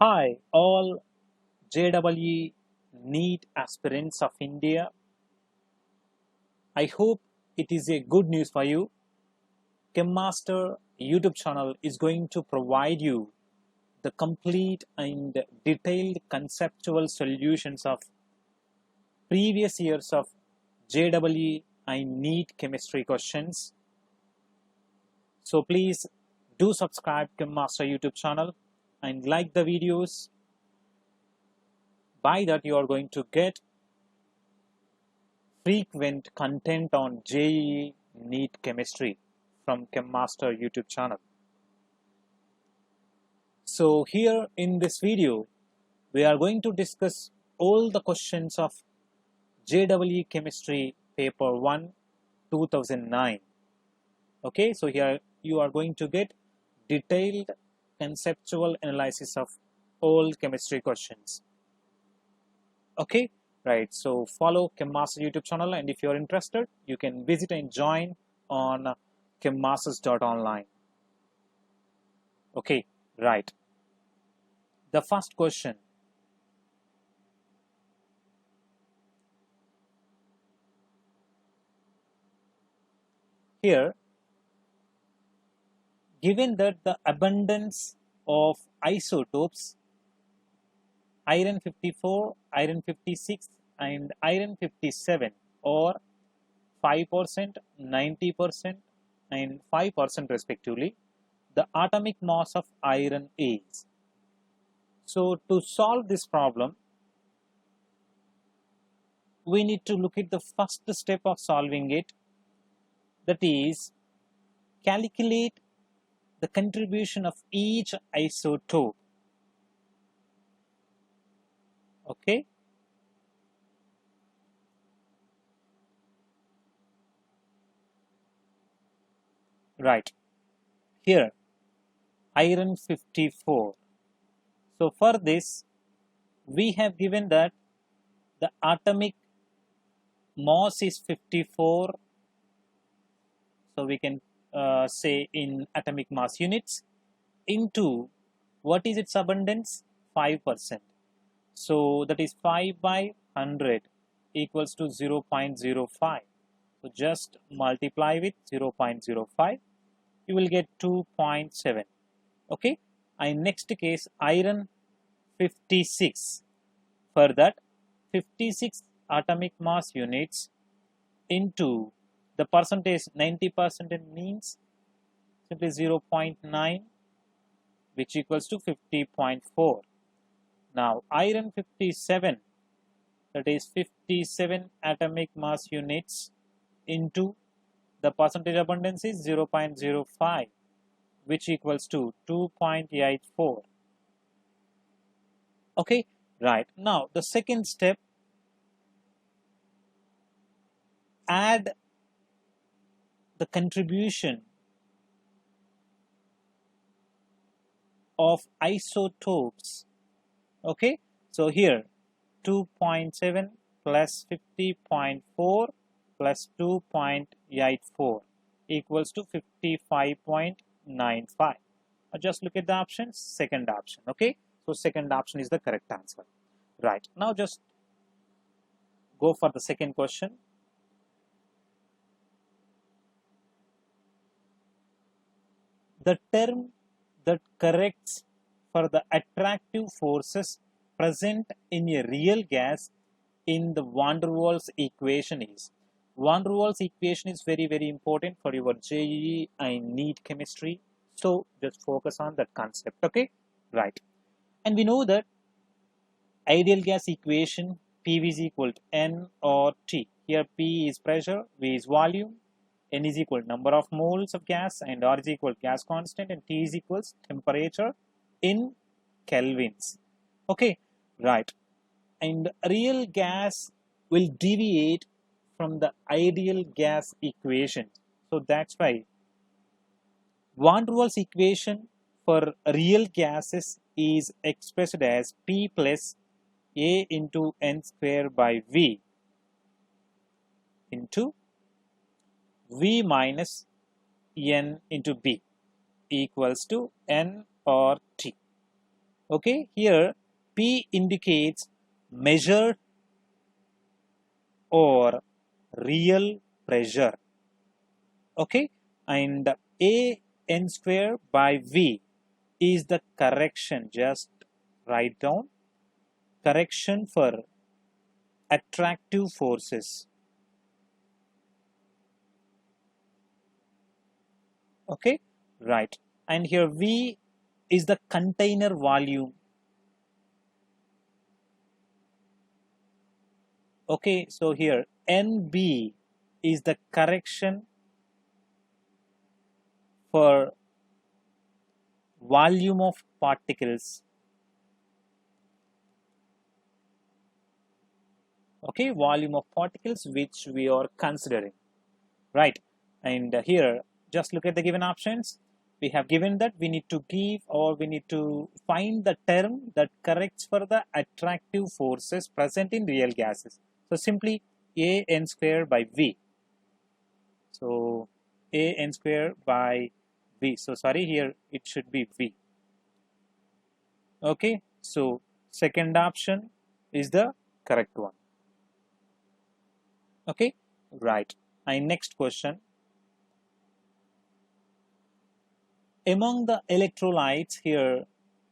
Hi, all JEE NEET aspirants of India. I hope it is a good news for you. CHEMMaster YouTube channel is going to provide you the complete and detailed conceptual solutions of previous years of JEE and NEET chemistry questions. So please do subscribe to CHEMMaster YouTube channel and like the videos. By that you are going to get frequent content on JEE NEET chemistry from CHEMMaster YouTube channel. So here in this video we are going to discuss all the questions of JEE chemistry paper 1 2009. Okay, so here you are going to get detailed conceptual analysis of all chemistry questions. Okay, right, so follow CHEMMaster YouTube channel, and if you are interested you can visit and join on chemmasters.online. Okay, right, the first question. Here, given that the abundance of isotopes iron 54, iron 56 and iron 57 or 5%, 90% and 5% respectively, the atomic mass of iron is. So to solve this problem, we need to look at the first step of solving it, that is calculate the contribution of each isotope. Okay, right, here iron 54. So for this we have given that the atomic mass is 54, so we can say in atomic mass units, into what is its abundance? 5%. So that is 5 by 100 equals to 0.05. So just multiply with 0.05, you will get 2.7. Okay, and next case iron 56. For that 56 atomic mass units into the percentage, 90% means simply 0.9, which equals to 50.4. Now iron 57, that is 57 atomic mass units into the percentage abundance is 0.05, which equals to 2.84. Okay, right, now the second step, add the contribution of isotopes. Okay, so here 2.7 plus 50.4 plus 2.84 equals to 55.95. Just look at the options, second option. Okay, so second option is the correct answer. Right, now just go for the second question. The term that corrects for the attractive forces present in a real gas in the van der Waals equation is. Van der Waals equation is very important for your JEE and NEET chemistry, so just focus on that concept. Okay, right, and we know that ideal gas equation, PV is equal to N or T. Here P is pressure, V is volume, N is equal to number of moles of gas, and R is equal to gas constant, and T is equals temperature in kelvins. Okay, right, and real gas will deviate from the ideal gas equation. So that's why van der Waals equation for real gases is expressed as P plus A into N square by V into V minus N into B equals to N or T. Okay, here P indicates measured or real pressure. Okay, and A n square by V is the correction. Just write down correction for attractive forces. Okay, right. And here V is the container volume. Okay, so here NB is the correction for volume of particles. Okay, volume of particles which we are considering, right? And here, just look at the given options. We have given that we need to give, or we need to find the term that corrects for the attractive forces present in real gases. So simply A n square by V. So A n square by V. So sorry, here it should be V. Okay, so second option is the correct one. Okay, right. And next question. Among the electrolytes here,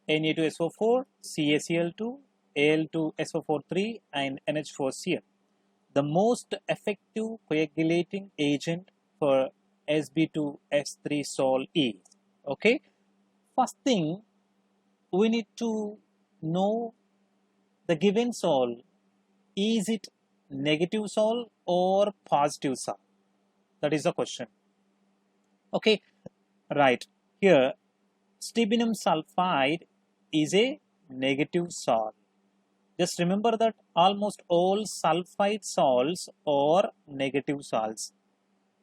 Na2SO4, CaCl2, Al2SO43 and NH4Cl, the most effective coagulating agent for Sb2S3 sol is. Okay, first thing we need to know the given sol, is it negative sol or positive sol? That is the question. Okay, right. Here, stibinum sulfide is a negative sol. Just remember that almost all sulfide sols are negative sols.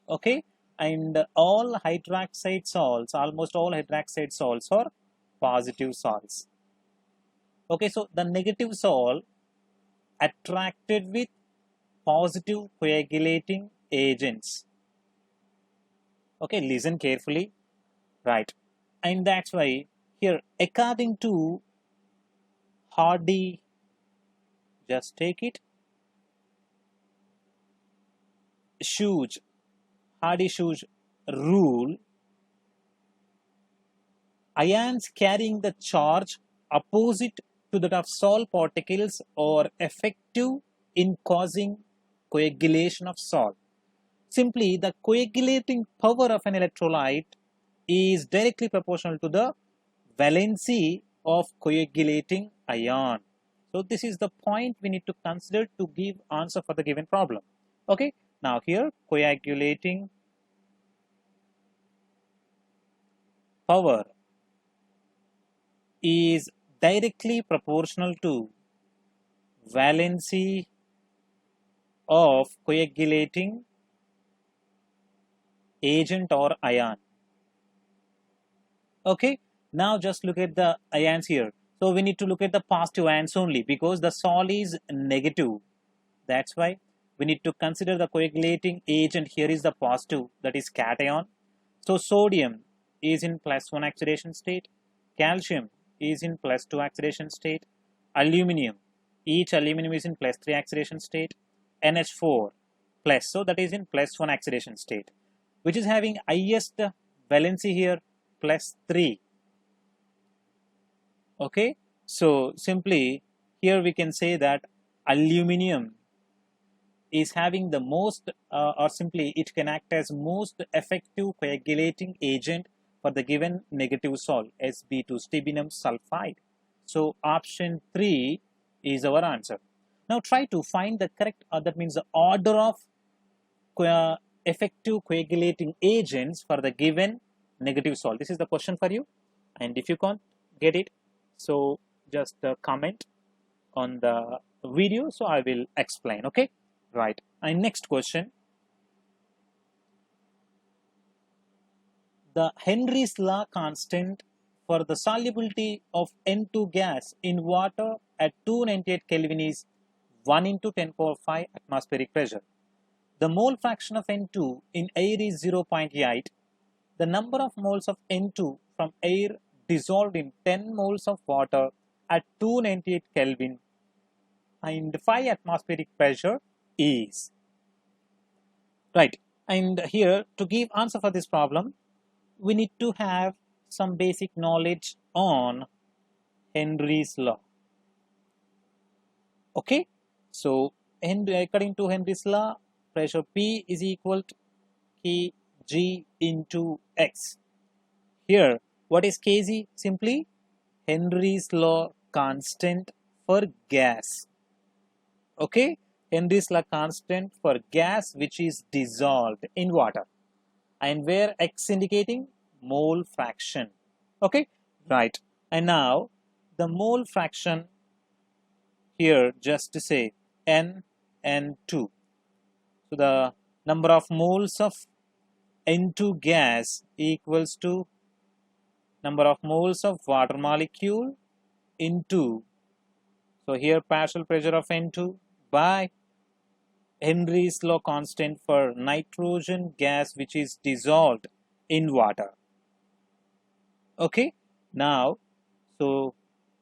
Okay, and all hydroxide sols, almost all hydroxide sols are positive sols. Okay, so the negative sol attracted with positive coagulating agents. Okay, listen carefully. Right, and that's why here, according to Hardy, just take it, Hardy-Schurz rule, ions carrying the charge opposite to that of sol particles are effective in causing coagulation of sol. Simply, the coagulating power of an electrolyte is directly proportional to the valency of coagulating ion. So this is the point we need to consider to give answer for the given problem. Okay, now here coagulating power is directly proportional to valency of coagulating agent or ion. Okay, now just look at the ions here. So we need to look at the positive ions only because the sol is negative. That's why we need to consider the coagulating agent. Here is the positive, that is cation. So sodium is in +1 oxidation state, calcium is in +2 oxidation state, aluminum, each aluminum is in +3 oxidation state, NH4 plus, so that is in +1 oxidation state, which is having highest valency here, +3. Okay, so simply here we can say that aluminum is having the most or simply it can act as most effective coagulating agent for the given negative sol Sb2 stibinum sulfide. So option 3 is our answer. Now try to find the correct, that means the order of effective coagulating agents for the given negative sol. This is the question for you, and if you can't get it, so just comment on the video, so I will explain. Okay, right. And next question, the Henry's law constant for the solubility of N2 gas in water at 298 Kelvin is 1 into 10 power 5 atmospheric pressure. The mole fraction of N2 in air is 0.8. The number of moles of N2 from air dissolved in 10 moles of water at 298 Kelvin and 5 atmospheric pressure is. Right, and here to give answer for this problem, we need to have some basic knowledge on Henry's law. Okay, so according to Henry's law, pressure P is equal to Kg into X. Here, what is Kg? Simply Henry's law constant for gas. Okay, Henry's law constant for gas which is dissolved in water, and where X indicating mole fraction. Okay, right, and now the mole fraction here, just to say N and 2. So the number of moles of N2 gas equals to number of moles of water molecule into, so here partial pressure of N2 by Henry's law constant for nitrogen gas which is dissolved in water. Okay, now so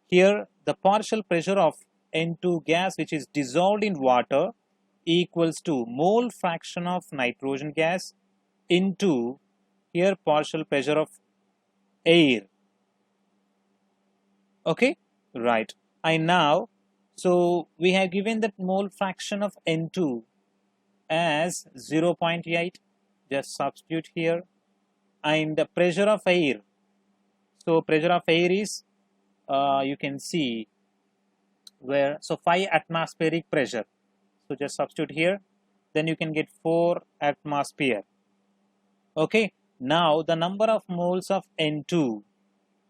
here the partial pressure of N2 gas which is dissolved in water equals to mole fraction of nitrogen gas into here partial pressure of air. Okay, right, and now so we have given that mole fraction of N2 as 0.8, just substitute here, and the pressure of air, so pressure of air is you can see where, so 5 atmospheric pressure, so just substitute here, then you can get 4 atmosphere. Okay, now the number of moles of N2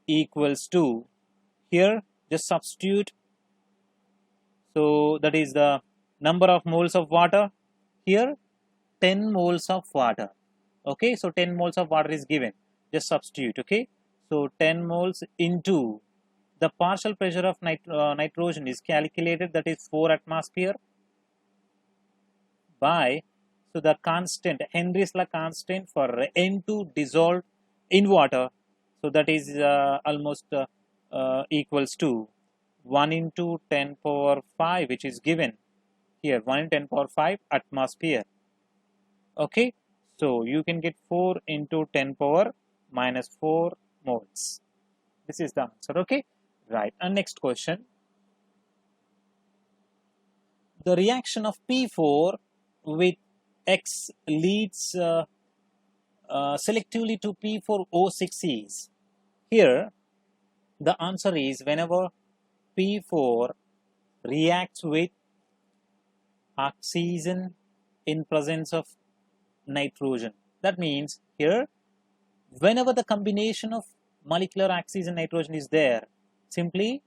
equals to, here just substitute, so that is the number of moles of water, here 10 moles of water. Okay, so 10 moles of water is given, just substitute. Okay, so 10 moles into the partial pressure of nitrogen is calculated, that is 4 atmosphere by, so the constant, Henry's law constant for N2 dissolved in water, so that is almost equals to 1 into 10 power 5 which is given here, 1 in 10 power 5 atmosphere. Okay, so you can get 4 into 10 power minus 4 moles. This is the answer. Okay, right, and next question. The reaction of P4 with X leads selectively to P4O6 is. Here the answer is whenever P4 reacts with oxygen in presence of nitrogen. That means here whenever the combination of molecular oxygen nitrogen is there, simply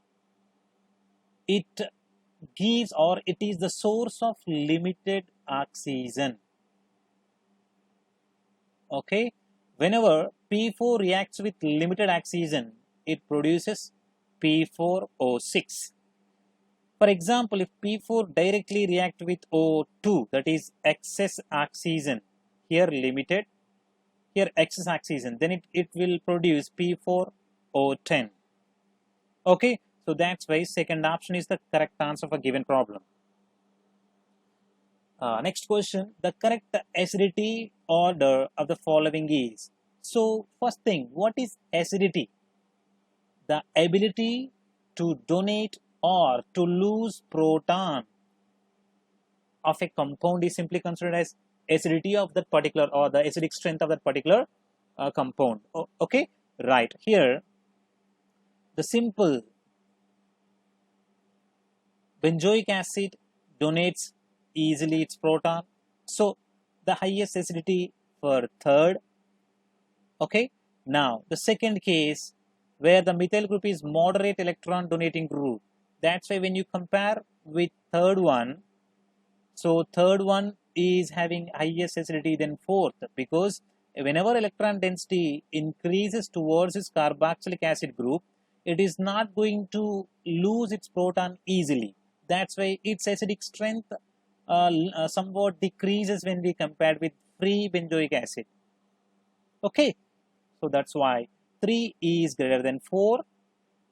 it gives, or it is the source of limited oxygen. Okay, whenever P4 reacts with limited oxygen, it produces P4O6. For example, if P4 directly react with O2, that is excess oxygen, here limited, here excess oxygen, then it will produce P4O10. Okay, so that's why second option is the correct answer for given problem. Next question, the correct acidity order of the following is. So first thing, what is acidity? The ability to donate or to lose proton of a compound is simply considered as acidity of that particular, or the acidic strength of that particular compound. Okay, right, here the simple benzoic acid donates easily its proton, so the highest acidity for third. Okay, now the second case where the methyl group is moderate electron donating group, that's why when you compare with third one, so third one is having highest acidity than fourth, because whenever electron density increases towards its carboxylic acid group, it is not going to lose its proton easily. That's why its acidic strength somewhat decreases when we compared with free benzoic acid. Okay, so that's why 3 is greater than 4.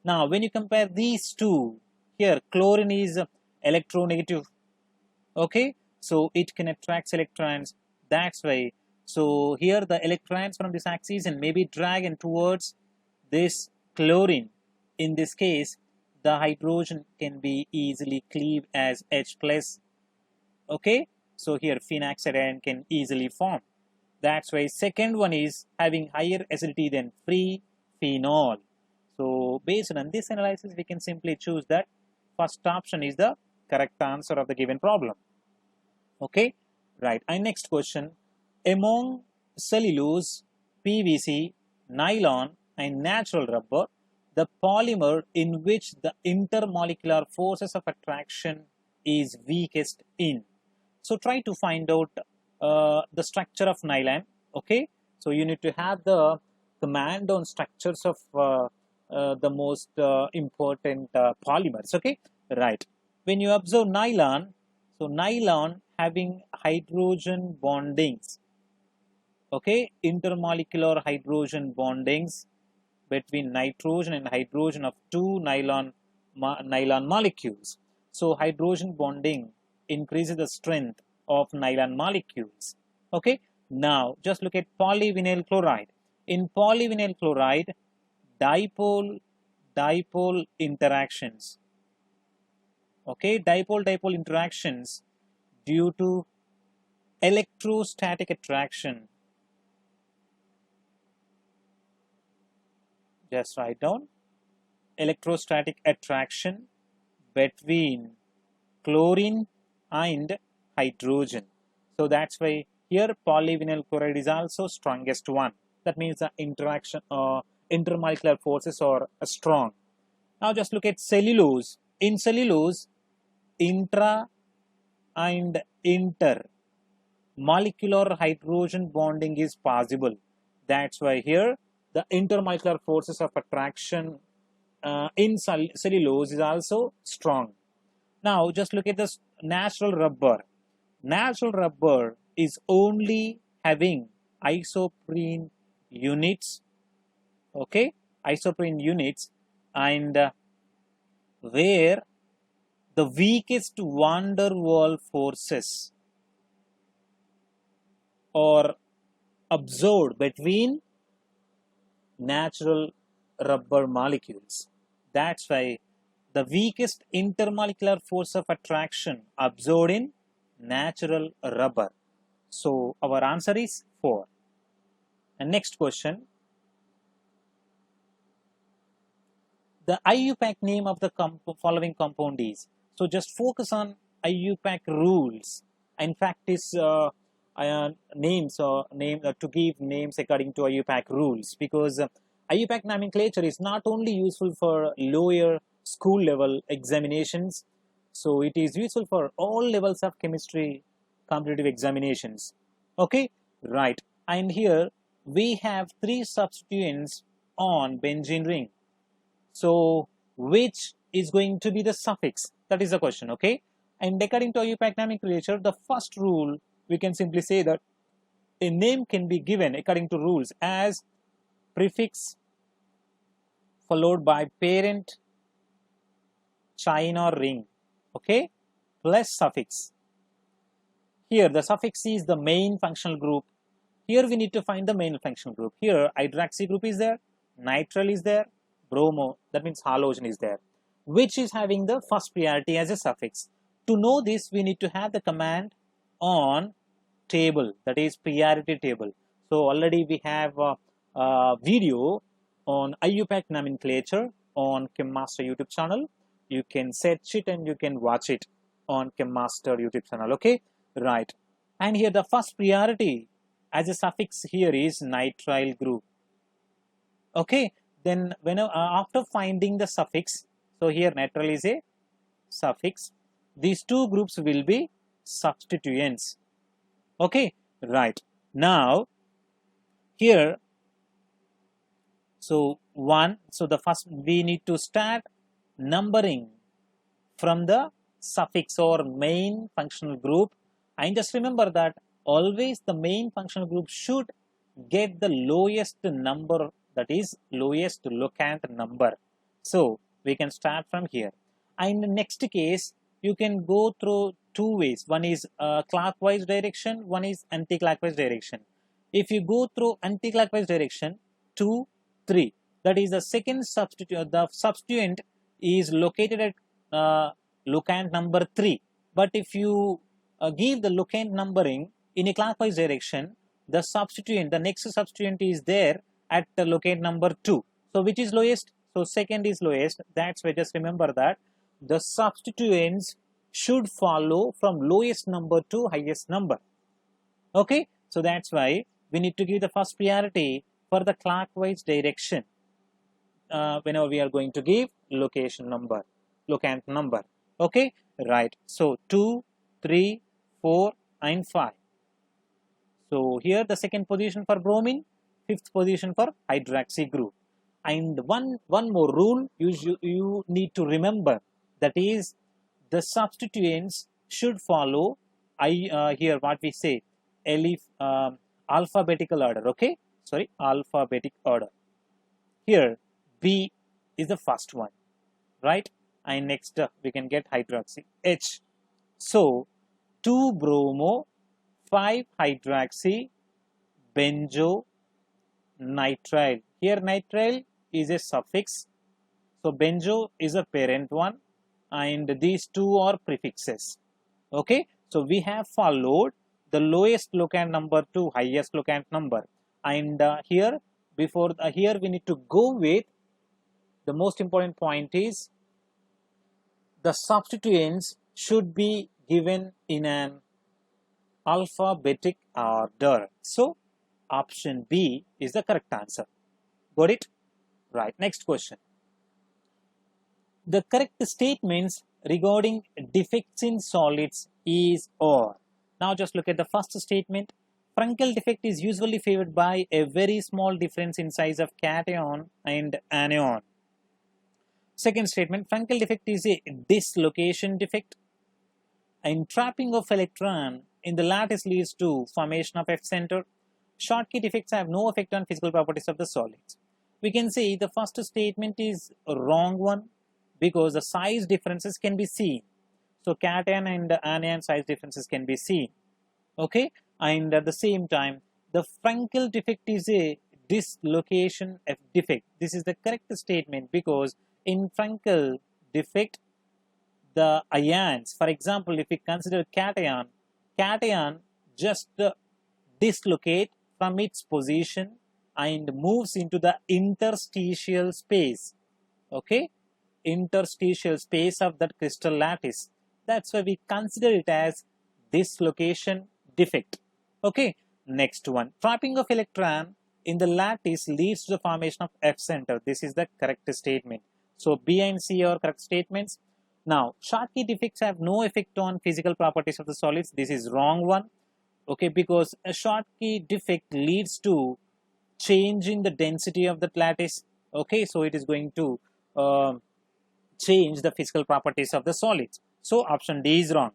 Now when you compare these two, here chlorine is electronegative, okay, so it can attract electrons, that's why. So here the electrons from this axis and maybe dragging towards this chlorine. In this case, the hydrogen can be easily cleaved as H plus, okay, so here phenaxidine can easily form. That's why second one is having higher acidity than free phenol. So based on this analysis, we can simply choose that first option is the correct answer of the given problem. Okay, right. And next question, among cellulose, PVC, nylon and natural rubber, the polymer in which the intermolecular forces of attraction is weakest in. So try to find out the structure of nylon, okay. So you need to have the command on structures of the most important polymers, okay, right. When you observe nylon, so nylon having hydrogen bondings, okay, intermolecular hydrogen bondings between nitrogen and hydrogen of two nylon molecules. So hydrogen bonding increases the strength of nylon molecules, okay. Now just look at polyvinyl chloride. In polyvinyl chloride, dipole interactions, okay, dipole interactions due to electrostatic attraction. Just write down electrostatic attraction between chlorine and hydrogen. So that's why here polyvinyl chloride is also strongest one. That means the interaction intermolecular forces are strong. Now just look at cellulose. In cellulose, intra and inter molecular hydrogen bonding is possible. That's why here the intermolecular forces of attraction in cellulose is also strong. Now just look at this natural rubber. Natural rubber is only having isoprene units, okay, isoprene units, and where the weakest van der Waals forces are absorbed between natural rubber molecules. That's why the weakest intermolecular force of attraction absorbed in natural rubber. So our answer is 4. And next question, the IUPAC name of the following compound is. So just focus on IUPAC rules and practice names to give names according to IUPAC rules, because IUPAC nomenclature is not only useful for lower school level examinations, so it is useful for all levels of chemistry competitive examinations, okay, right. And here we have 3 substituents on benzene ring. So which is going to be the suffix? That is the question, okay. And according to IUPAC nomenclature, the first rule, we can simply say that a name can be given according to rules as prefix followed by parent chain or ring, okay, plus suffix. Here the suffix is the main functional group. Here we need to find the main functional group. Here hydroxy group is there, nitrile is there, bromo, that means halogen is there, which is having the first priority as a suffix. To know this, we need to have the command on table, that is priority table. So already we have a video on IUPAC nomenclature on CHEMMaster YouTube channel. You can search it and you can watch it on CHEMMaster YouTube channel, okay, right. And here the first priority as a suffix here is nitrile group, okay. Then when after finding the suffix, so here nitrile is a suffix, these two groups will be substituents, okay, right. Now here, so the first we need to start numbering from the suffix or main functional group, and just remember that always the main functional group should get the lowest number, that is lowest locant number. So we can start from here. And in the next case, you can go through two ways. One is clockwise direction, one is anti-clockwise direction. If you go through anti-clockwise direction, 2, 3, that is the second substituent. The substituent is located at locant number 3. But if you give the locant numbering in a clockwise direction, the substituent, the next substituent is there at the locant number 2. So which is lowest? So second is lowest. That's why just remember that the substituents should follow from lowest number to highest number. Okay, so that's why we need to give the first priority for the clockwise direction whenever we are going to give location number, locant number. Okay, right. So 2, 3, 4 and 5. So here the second position for bromine, fifth position for hydroxy group. And one more rule you need to remember, that is the substituents should follow here what we say alphabetical order. Okay, sorry, alphabetic order. Here B is the first one, right? And next we can get hydroxy H. So 2 bromo, 5 hydroxy, benzo, nitrile. Here nitrile is a suffix, so benzo is a parent one, and these two are prefixes. Okay, so we have followed the lowest locant number to highest locant number, and here we need to go with the most important point is the substituents should be given in an alphabetic order. So option B is the correct answer. Got it? Right. Next question. The correct statements regarding defects in solids is or. Now just look at the first statement. Frankel defect is usually favored by a very small difference in size of cation and anion. Second statement, Frankel defect is a dislocation defect. Entrapping of electron in the lattice leads to formation of F center. Schottky defects have no effect on physical properties of the solids. We can say the first statement is a wrong one because the size differences can be seen. So cation and anion size differences can be seen. Okay, and at the same time, the Frankel defect is a dislocation defect. This is the correct statement because in Frankel defect, the ions, for example, if we consider cation just dislocate from its position and moves into the interstitial space. Okay, interstitial space of that crystal lattice. That's why we consider it as dislocation defect. Okay, next one, trapping of electron in the lattice leads to the formation of F center. This is the correct statement. So B and C are correct statements. Now Schottky defects have no effect on physical properties of the solids. This is wrong one. Okay, because a Schottky defect leads to change in the density of the lattice. Okay, so it is going to change the physical properties of the solids. So option D is wrong.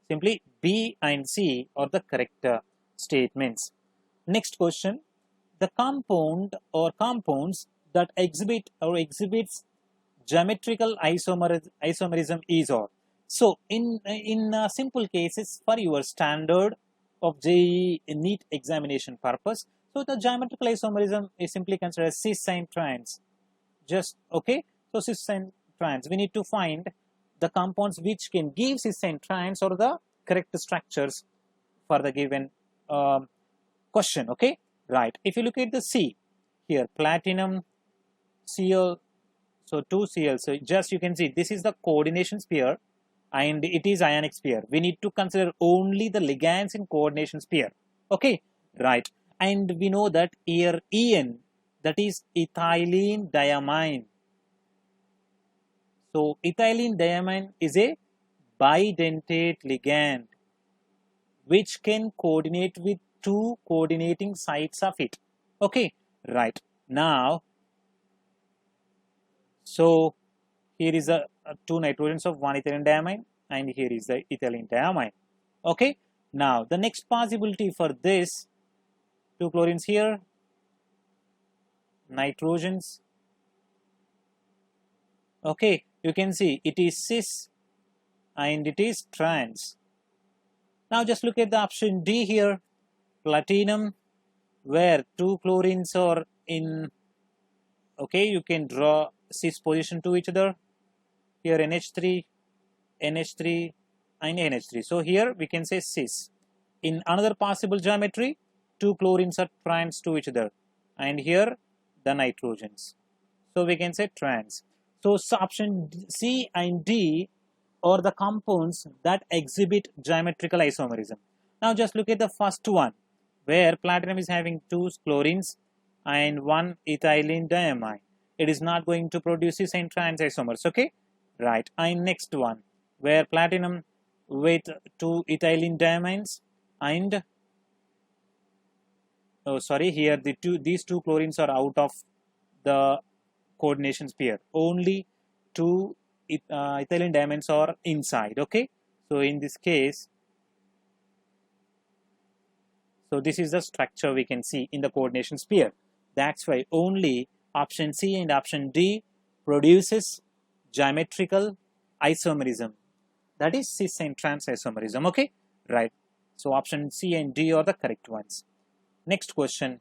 Simply B and C are the correct statements. Next question, the compound or compounds that exhibits geometrical isomerism is or. So in simple cases for your standard of JEE NEET examination purpose, so the geometrical isomerism is simply considered as cis and trans. Just okay. So cis and trans, we need to find the compounds which can give cis and trans or the correct structures for the given question. Okay, right. If you look at the C here, platinum, Cl, so 2Cl. So just you can see this is the coordination sphere and it is ionic sphere. We need to consider only the ligands in coordination sphere. Okay, right. And we know that here En, that is ethylene diamine. So ethylene diamine is a bidentate ligand which can coordinate with two coordinating sites of it. Okay, right. Now, so here is a two nitrogens of one ethylene diamine and here is the ethylene diamine. Okay, now the next possibility for this, two chlorines here, nitrogens. Okay, you can see it is cis and it is trans. Now just look at the option D here, platinum, where two chlorines are in, okay, you can draw cis position to each other. Here NH3, NH3 and NH3. So here we can say cis. In another possible geometry, two chlorines are trans to each other, and here the nitrogens. So we can say trans. So option C and D are the compounds that exhibit geometrical isomerism. Now just look at the first one, where platinum is having two chlorines and one ethylene diamine. It is not going to produce cis and trans isomers, okay? Right. And next one, where platinum with two ethylene diamines and here these two chlorines are out of the coordination sphere. Only two ethylene diamines are inside, okay? So in this case, so this is the structure we can see in the coordination sphere. That's why only option C and option D produces geometrical isomerism. That is cis and trans isomerism, okay? Right. So option C and D are the correct ones. Next question.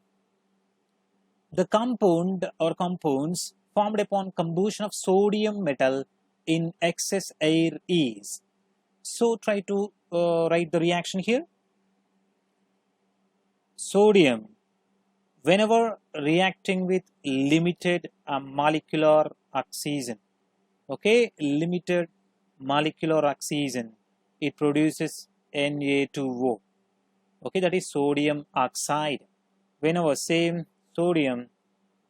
The compound or compounds formed upon combustion of sodium metal in excess air is. So try to write the reaction here. Sodium, whenever reacting with limited molecular oxygen, okay, limited molecular oxygen, it produces Na2O, okay, that is sodium oxide. Whenever same sodium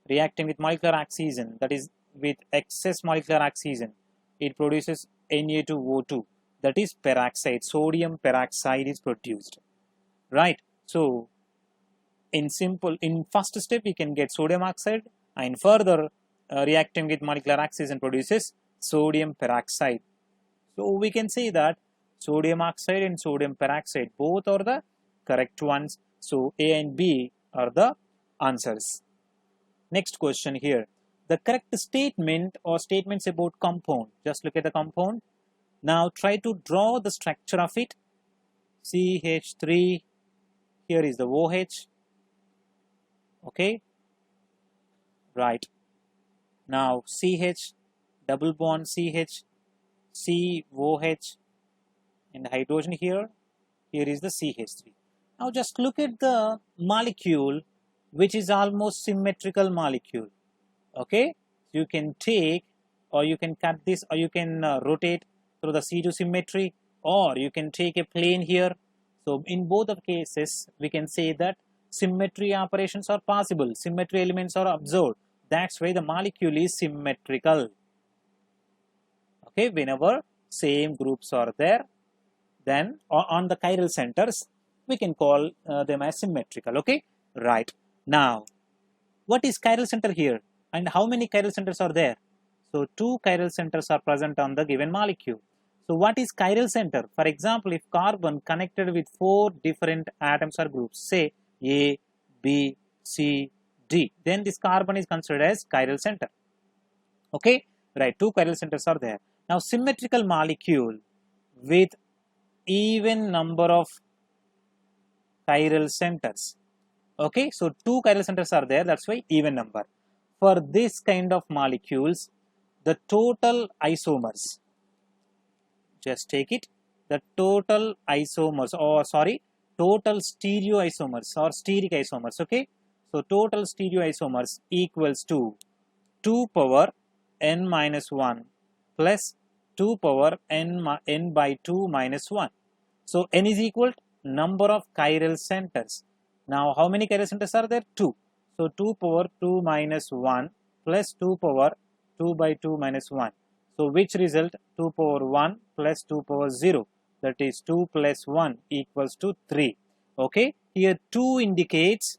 reacting with molecular oxygen, that is with excess molecular oxygen, it produces Na2O2, that is peroxide. Sodium peroxide is produced, right? So in first step we can get sodium oxide, and further reacting with molecular oxygen produces sodium peroxide. So we can say that sodium oxide and sodium peroxide both are the correct ones. So A and B are the answers. Next question here. The correct statement or statements about compound. Just look at the compound. Now try to draw the structure of it. CH3, here is the OH. Okay, right. Now CH, double bond CH, COH, and hydrogen here. Here is the CH3. Now just look at the molecule, which is almost symmetrical molecule. Okay, you can take, or you can cut this, or you can rotate through the C2 symmetry, or you can take a plane here. So in both of cases, we can say that symmetry operations are possible, symmetry elements are observed. That's why the molecule is symmetrical. Okay, whenever same groups are there, then on the chiral centers, we can call them as symmetrical. Okay, right. Now, what is chiral center here, and how many chiral centers are there? So two chiral centers are present on the given molecule. So what is chiral center? For example, if carbon connected with 4 different atoms or groups, say A, B, C, D, then this carbon is considered as chiral center. Okay, right, two chiral centers are there. Now symmetrical molecule with even number of chiral centers. Okay, so two chiral centers are there, that's why even number. For this kind of molecules, the total isomers, just take it, the total isomers, or sorry, total stereoisomers or steric isomers, okay? So total stereoisomers equals to 2 power n minus 1 plus 2 power n by 2 minus 1. So n is equal to number of chiral centers. Now how many chiral centers are there? 2. So 2 power 2 minus 1 plus 2 power 2 by 2 minus 1. So which result? 2 power 1 plus 2 power 0. That is 2 plus 1 equals to 3. Okay, here 2 indicates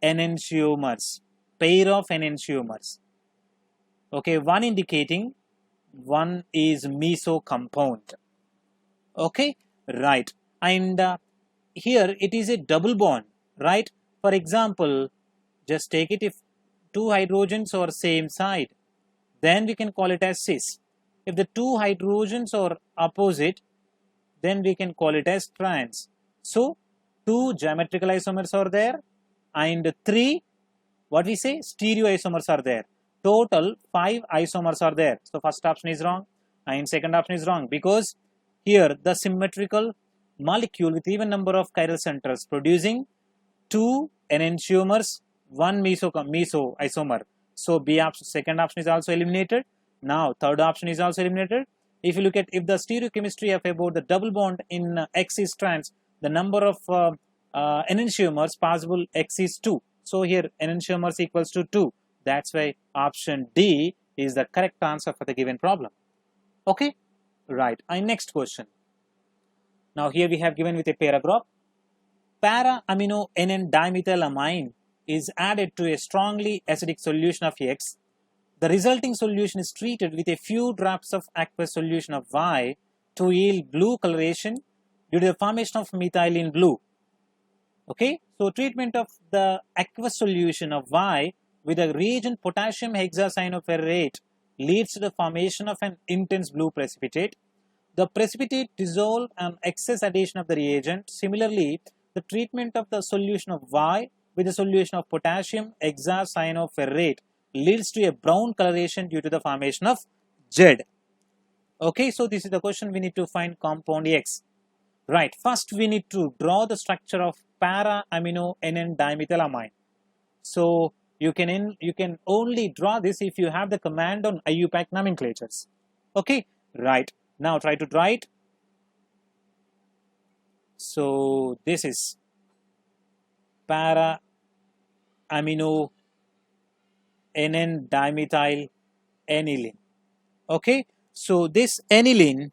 enantiomers, pair of enantiomers. Okay, 1 indicating 1 is meso compound. Okay, right. And here it is a double bond, right? For example, just take it, if two hydrogens are same side, then we can call it as cis. If the two hydrogens are opposite, then we can call it as trans. So, two geometrical isomers are there and three, what we say, stereoisomers are there. Total 5 isomers are there. So, first option is wrong and second option is wrong, because here the symmetrical molecule with even number of chiral centers producing 2 enantiomers, 1 meso isomer. So, B option, second option is also eliminated. Now, third option is also eliminated. If you look at, if the stereochemistry of about the double bond in X is trans, the number of enantiomers possible X is 2. So, here enantiomers equals to 2. That's why option D is the correct answer for the given problem. Okay, right. And next question. Now, here we have given with a paragraph. Para-amino N-dimethylamine is added to a strongly acidic solution of X. The resulting solution is treated with a few drops of aqueous solution of Y to yield blue coloration due to the formation of methylene blue. Okay, so treatment of the aqueous solution of Y with a reagent potassium hexacyanoferrate leads to the formation of an intense blue precipitate. The precipitate dissolves on excess addition of the reagent. Similarly, the treatment of the solution of Y with a solution of potassium hexacyanoferrate leads to a brown coloration due to the formation of Z. Okay, so this is the question. We need to find compound X. Right, first we need to draw the structure of para-amino N-dimethylamine. So you can only draw this if you have the command on IUPAC nomenclatures. Okay, right. Now try to draw it. So this is para-amino N-dimethyl aniline. Okay, so this aniline,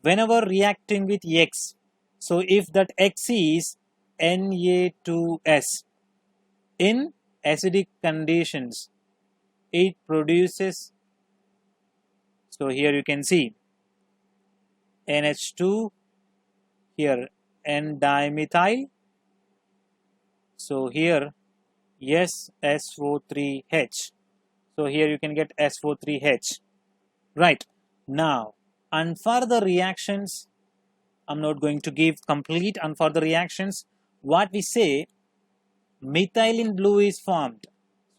whenever reacting with X, so if that X is Na2S, in acidic conditions, it produces, so here you can see NH2, here N-dimethyl, so here SO3H. So here you can get SO3H. Right. Now, on further reactions, I'm not going to give complete on further reactions. What we say, methylene blue is formed.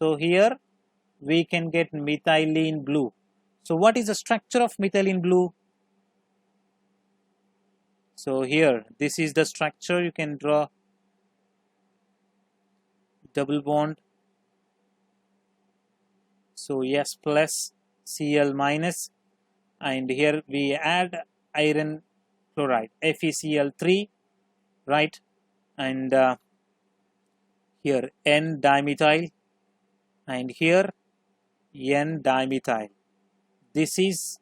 So here we can get methylene blue. So what is the structure of methylene blue? So here, this is the structure. You can draw double bond. So S plus Cl minus, and here we add iron chloride, FeCl3, right, and here N-dimethyl, and here N-dimethyl. This is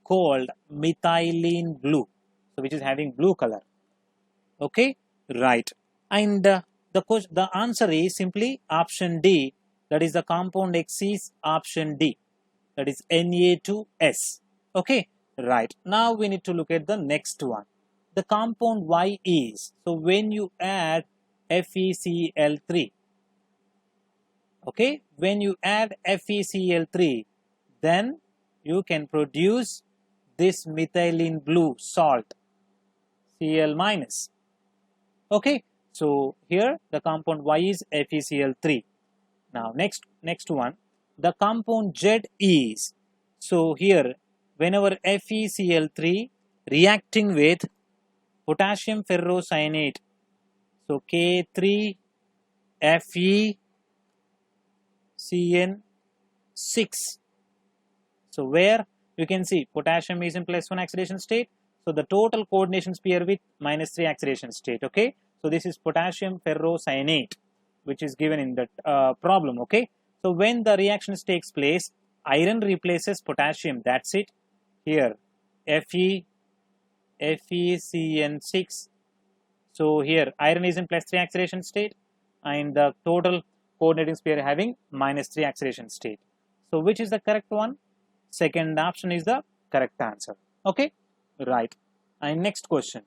called methylene blue, so which is having blue color. Okay, right, and the answer is simply option D. That is the compound X is option D. That is Na2S. Okay, right. Now we need to look at the next one. The compound Y is, so when you add FeCl3, okay, when you add FeCl3, then you can produce this methylene blue salt, Cl minus. Okay, so here the compound Y is FeCl3. Now next one, the compound Z is, so here whenever FeCl3 reacting with potassium ferrocyanate, so K3FeCN6, so where you can see potassium is in +1 oxidation state, so the total coordinations pair with -3 oxidation state. Okay, so this is potassium ferrocyanate, which is given in that problem. Okay, so when the reaction takes place, iron replaces potassium. That's it. Here FeCN6. So here iron is in +3 oxidation state, and the total coordinating pair having -3 oxidation state. So which is the correct one? Second option is the correct answer. Okay, right. And next question.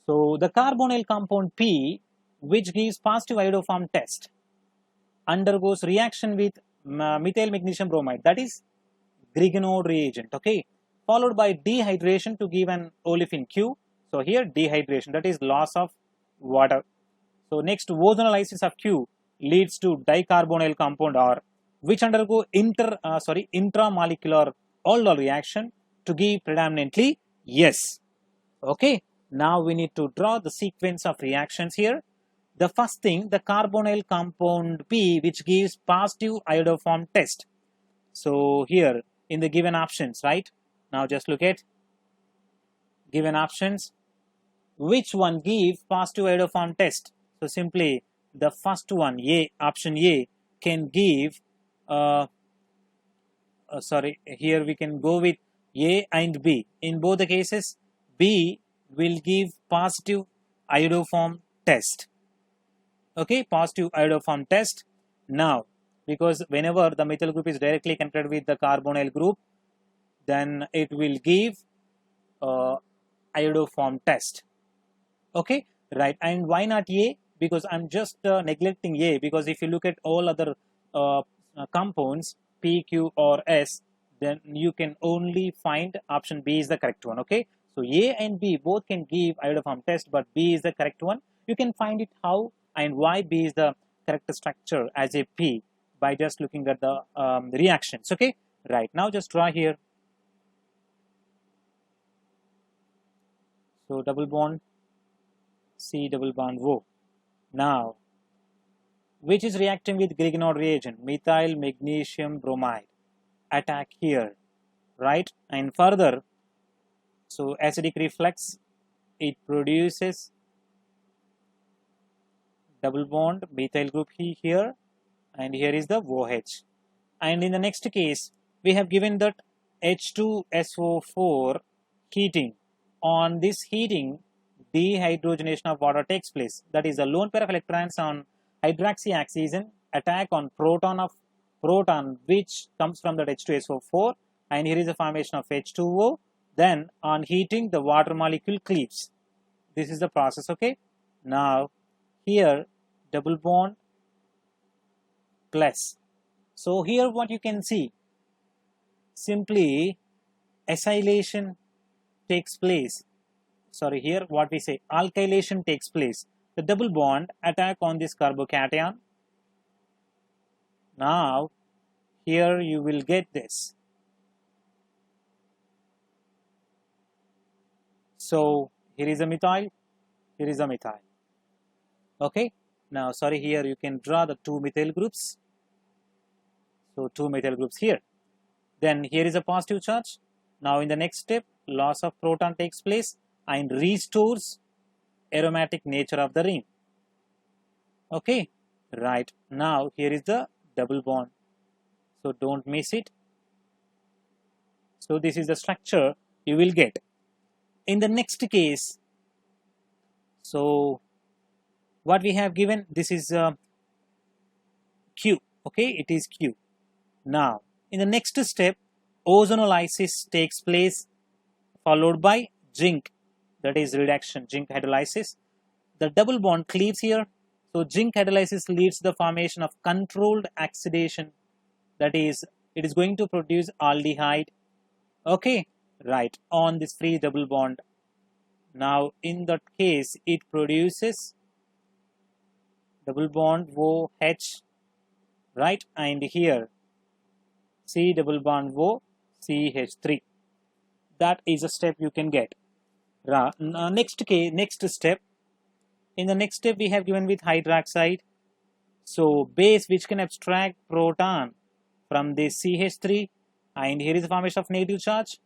So the carbonyl compound P which gives positive iodoform test, undergoes reaction with methyl magnesium bromide, that is Grignard reagent, okay, followed by dehydration to give an olefin Q. So here dehydration, that is loss of water. So next, ozonolysis of Q leads to dicarbonyl compound R, which undergo intramolecular aldol reaction to give predominantly S. Okay, now we need to draw the sequence of reactions here. The first thing, the carbonyl compound P, which gives positive iodoform test. So here in the given options, right? Now just look at given options. Which one give positive iodoform test? So simply the first one, A, option A, can give, here we can go with A and B. In both the cases, B will give positive iodoform test. Okay, positive iodoform test. Now, because whenever the methyl group is directly connected with the carbonyl group, then it will give iodoform test. Okay, right. And why not A? Because I'm just neglecting A, because if you look at all other compounds, P, Q or S, then you can only find option B is the correct one. Okay, so A and B both can give iodoform test, but B is the correct one. You can find it how and why B is the correct structure as a P by just looking at the reactions. Okay, right. Now just draw here. So double bond C, double bond O. Now, which is reacting with Grignard reagent? Methyl magnesium bromide. Attack here, right? And further, so acidic reflux, it produces double bond methyl group here, and here is the OH. And in the next case, we have given that H2SO4 heating. On this heating, dehydrogenation of water takes place. That is, the lone pair of electrons on hydroxyoxygen attack on proton which comes from that H2SO4, and here is the formation of H2O. Then on heating, the water molecule cleaves. This is the process. Okay, now here double bond plus. So here what you can see, simply acylation takes place. Sorry, here what we say, alkylation takes place. The double bond attack on this carbocation. Now here you will get this. So here is a methyl, here is a methyl. Okay, now sorry, here you can draw the two methyl groups. So two methyl groups here. Then here is a positive charge. Now in the next step, loss of proton takes place and restores aromatic nature of the ring. Okay, right. Now here is the double bond. So don't miss it. So this is the structure you will get. In the next case, so what we have given, this is Q. Okay, it is Q. Now in the next step, ozonolysis takes place, followed by zinc, that is reduction, zinc hydrolysis. The double bond cleaves here. So zinc hydrolysis leads to the formation of controlled oxidation, that is, it is going to produce aldehyde. Okay, right, on this free double bond. Now in that case, it produces double bond OH, right, and here C double bond O CH3. That is a step you can get. Next step. In the next step, we have given with hydroxide. So base which can abstract proton from this CH3, and here is the formation of negative charge,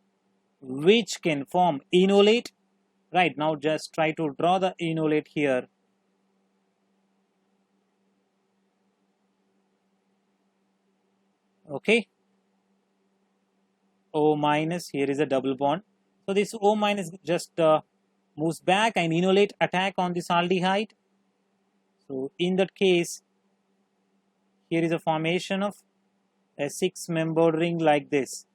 which can form enolate. Right, now just try to draw the enolate here. Okay, O minus, here is a double bond. So this O minus just moves back and enolate attack on this aldehyde. So in that case, here is a formation of a 6-membered ring like this.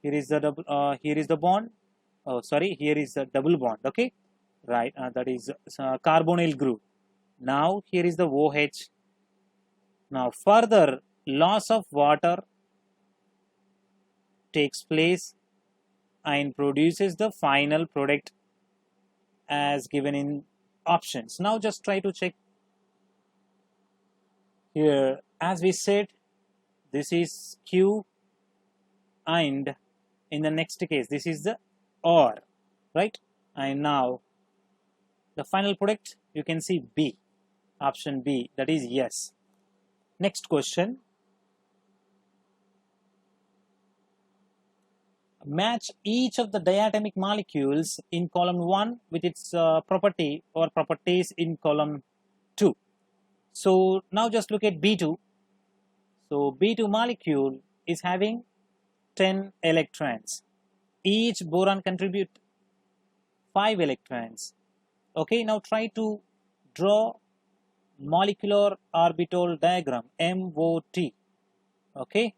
Here is the double, here is the bond. Oh, sorry, here is the double bond. Okay, right, that is carbonyl group. Now here is the OH. Now further loss of water takes place and produces the final product as given in options. Now just try to check here. As we said, this is Q, and in the next case this is the OR, right? And now the final product, you can see B, option B, that is yes. Next question. Match each of the diatomic molecules in column 1 with its property or properties in column 2. So now just look at B2. So B2 molecule is having 10 electrons. Each boron contribute 5 electrons. Okay, now try to draw molecular orbital diagram, MOT. Okay.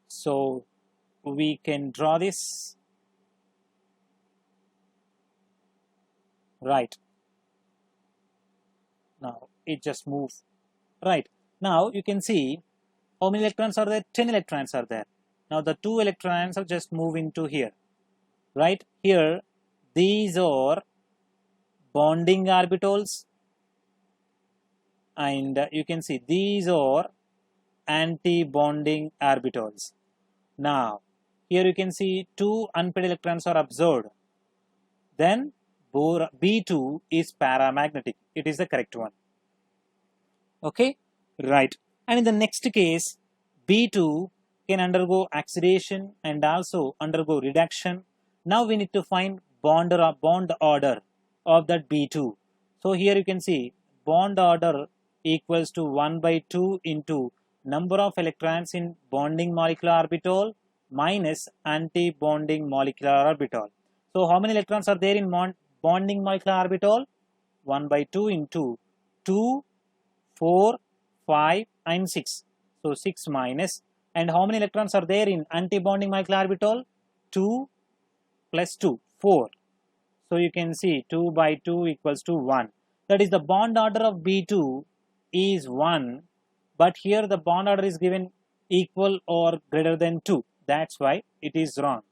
So we can draw this, right? Now it just moves, right? Now you can see how many electrons are there? 10 electrons are there. Now the 2 electrons are just moving to here, right? Here these are bonding orbitals, and you can see these are anti-bonding orbitals. Now here you can see 2 unpaired electrons are observed. Then B2 is paramagnetic. It is the correct one. Okay, right. And in the next case, B2 can undergo oxidation and also undergo reduction. Now we need to find bond order of that B2. So here you can see bond order equals to 1/2 into number of electrons in bonding molecular orbital minus anti-bonding molecular orbital. So how many electrons are there in bonding molecular orbital? 1/2 into 2, 4, 5 and 6. So 6 minus. And how many electrons are there in anti-bonding molecular orbital? 2 plus 2, 4. So you can see 2/2 equals to 1. That is, the bond order of B2 is 1. But here the bond order is given equal or greater than 2. That's why it is wrong.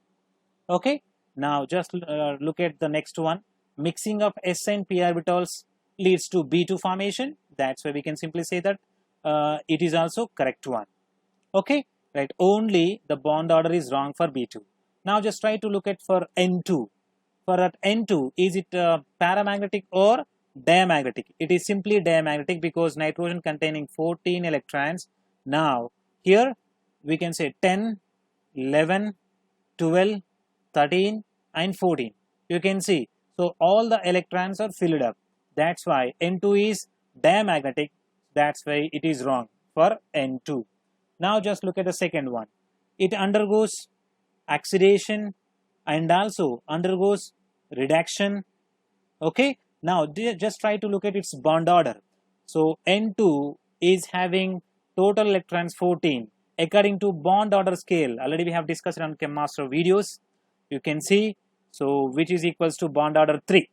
Okay. Now just look at the next one. Mixing of s and p orbitals leads to B2 formation. That's why we can simply say that it is also correct one. Okay. Right. Only the bond order is wrong for B2. Now just try to look at for N2. For that N2, is it paramagnetic or diamagnetic? It is simply diamagnetic because nitrogen containing 14 electrons. Now here we can say 10, 11, 12, 13 and 14. You can see, so all the electrons are filled up. That's why N2 is diamagnetic. That's why it is wrong for N2. Now just look at the second one. It undergoes oxidation and also undergoes reduction. Okay. Now just try to look at its bond order. So N2 is having total electrons 14 according to bond order scale. Already we have discussed on CHEMMaster videos. You can see, so which is equals to bond order 3.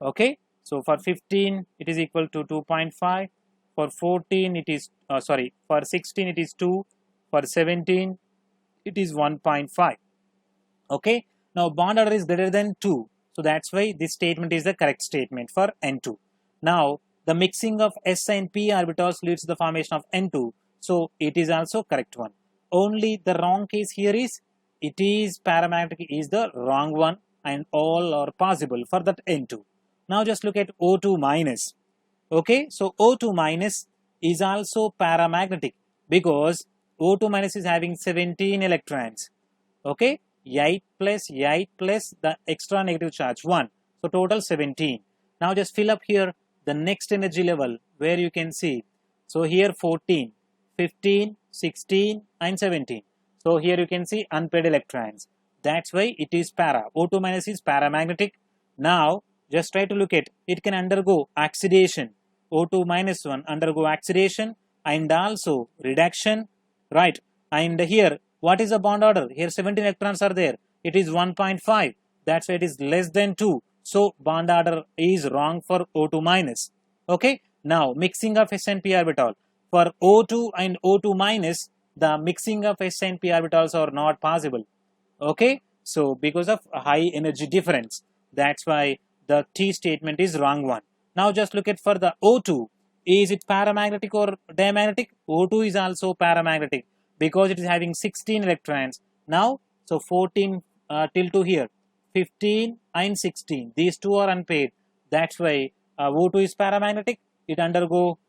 Okay. So for 15 it is equal to 2.5. For 14 it is for 16 it is 2. For 17 it is 1.5. Okay. Now bond order is greater than 2. So that's why this statement is the correct statement for N2. Now the mixing of s and p orbitals leads to the formation of N2. So it is also correct one. Only the wrong case here is it is paramagnetic is the wrong one, and all are possible for that N2. Now just look at O2 minus. Okay, so O2 minus is also paramagnetic because O2 minus is having 17 electrons. Okay, 8 plus the extra negative charge 1. So total 17. Now just fill up here the next energy level where you can see. So here 14, 15, 16 and 17. So here you can see unpaired electrons. That's why it is para. O2 minus is paramagnetic. Now just try to look at it can undergo oxidation. O2 minus 1 undergo oxidation and also reduction, right? And here what is the bond order? Here 17 electrons are there. It is 1.5. That's why it is less than 2. So bond order is wrong for O2 minus. Okay. Now mixing of s and p orbital. For O2 and O2 minus, the mixing of s and p orbitals are not possible. Okay. So because of high energy difference, that's why the T statement is wrong one. Now just look at for the O2. Is it paramagnetic or diamagnetic? O2 is also paramagnetic because it is having 16 electrons. Now, so 14 till to here, 15 and 16. These two are unpaired. That's why O2 is paramagnetic. It undergo,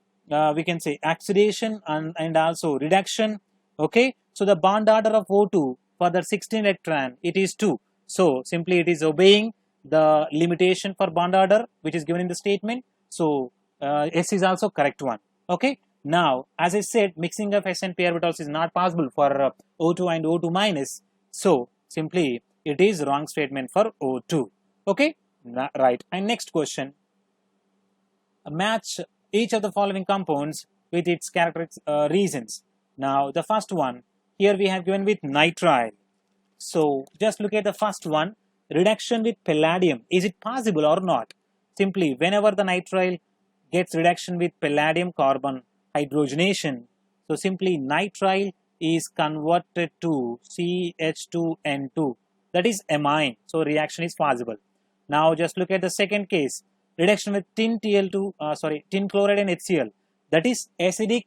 we can say, oxidation and also reduction. Okay. So the bond order of O2 for the 16 electron, it is 2. So simply it is obeying the limitation for bond order which is given in the statement. So S is also correct one. Okay. Now, as I said, mixing of s and p orbitals is not possible for O2 and O2 minus. So simply it is wrong statement for O2. Okay. Right. And next question. Match each of the following compounds with its characteristic reasons. Now the first one, here we have given with nitrile. So just look at the first one, reduction with palladium. Is it possible or not? Simply whenever the nitrile gets reduction with palladium carbon hydrogenation, so simply nitrile is converted to CH2N2, that is amine. So reaction is possible. Now just look at the second case, reduction with tin chloride and HCl, that is acidic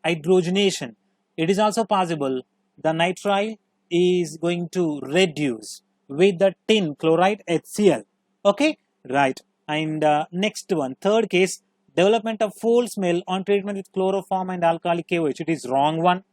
hydrogenation. It is also possible. The nitrile is going to reduce with the tin chloride HCl. Okay, right. And next one, third case, development of foul smell on treatment with chloroform and alkali KOH. It is wrong one.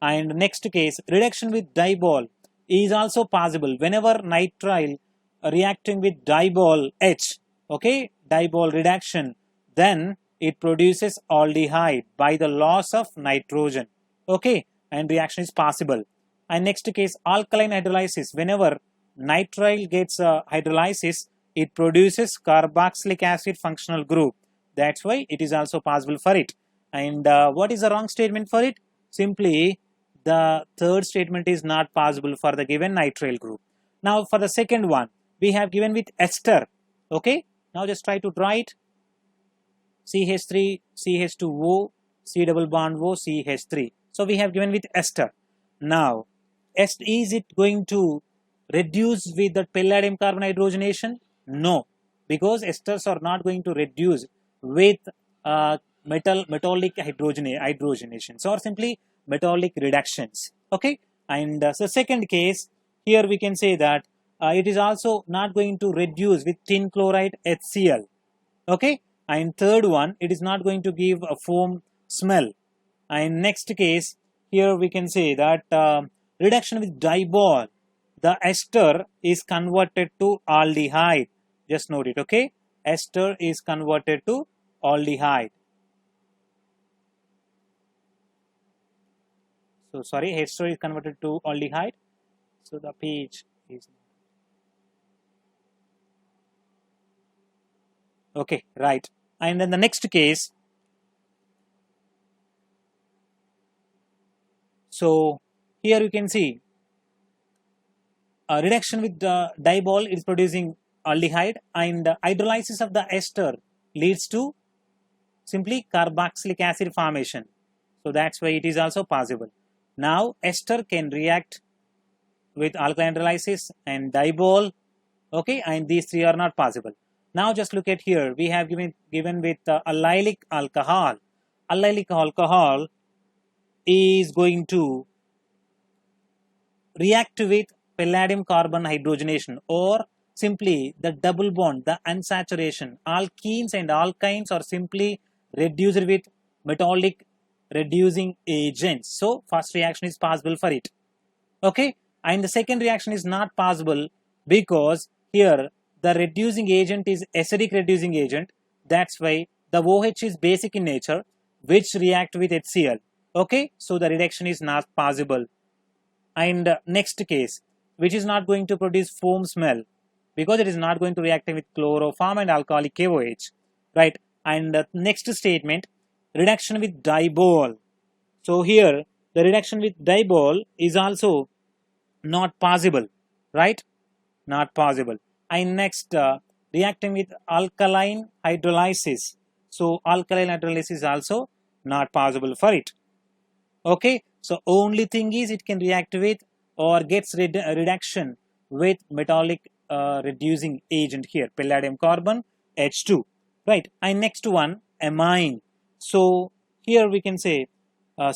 And next case, reduction with dibol is also possible whenever nitrile reacting with dibol H. Okay, dibol reduction, then it produces aldehyde by the loss of nitrogen. Okay, and reaction is possible. And next case, alkaline hydrolysis, whenever nitrile gets hydrolysis, it produces carboxylic acid functional group. That's why it is also possible for it. And what is the wrong statement for it? Simply the third statement is not possible for the given nitrile group. Now for the second one, we have given with ester. Okay, now just try to draw it. CH3, CH2O, C double bond O, CH3. So we have given with ester. Now, is it going to reduce with the palladium carbon hydrogenation? No, because esters are not going to reduce with metallic hydrogenations or simply metallic reductions. Okay, and so second case, here we can say that it is also not going to reduce with tin chloride HCl. Okay, and third one, it is not going to give a foam smell. And next case, here we can say that reduction with dibol, the ester is converted to aldehyde. Just note it. Okay, ester is converted to aldehyde. So sorry, ester is converted to aldehyde. So the page is okay, right. And then the next case, so here you can see reduction with dibol is producing aldehyde, and hydrolysis of the ester leads to simply carboxylic acid formation. So that's why it is also possible. Now ester can react with alkaline hydrolysis and dibol. Okay, and these three are not possible. Now just look at here, we have given with allylic alcohol. Allylic alcohol is going to react with palladium carbon hydrogenation, or simply the double bond, the unsaturation. Alkenes and alkynes are simply reduced with metallic reducing agents. So first reaction is possible for it. Okay, and the second reaction is not possible because here the reducing agent is acidic reducing agent. That's why the OH is basic in nature, which react with HCl. Okay, so the reduction is not possible. And next case, which is not going to produce foam smell because it is not going to react with chloroform and alkali KOH, right? And next statement, reduction with dibol. So here the reduction with dibol is also not possible, right? not possible. And next, reacting with alkaline hydrolysis. So alkaline hydrolysis is also not possible for it. Okay, so only thing is it can react with or gets reduction with metallic reducing agent here, palladium carbon H2, right? And next one, amine. So here we can say, yeah,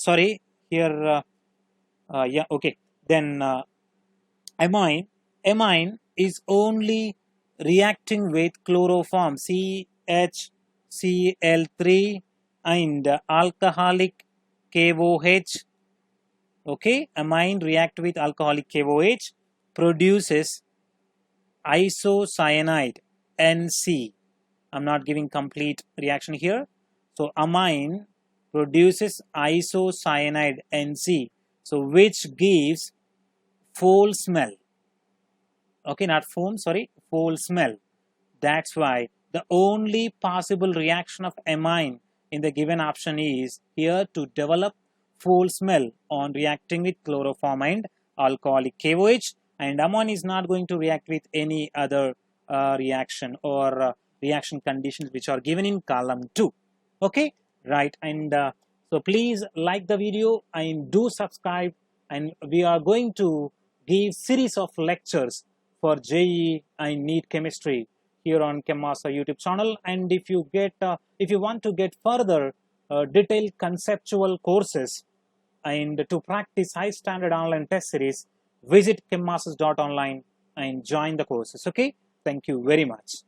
okay, then amine is only reacting with chloroform CHCl3 and alcoholic KOH. Okay, amine react with alcoholic KOH, produces isocyanide NC. I'm not giving complete reaction here. So amine produces isocyanide NC, so which gives foul smell. Okay, not foam, sorry, foul smell. That's why the only possible reaction of amine in the given option is here to develop foul smell on reacting with chloroform and alcoholic KOH, and amine is not going to react with any other reaction or reaction conditions which are given in column 2. Okay, right, and so please like the video and do subscribe, and we are going to give series of lectures for JEE and NEET chemistry here on CHEMMaster YouTube channel. And if you want to get further detailed conceptual courses and to practice high standard online test series, visit chemmasters.online and join the courses. Okay, thank you very much.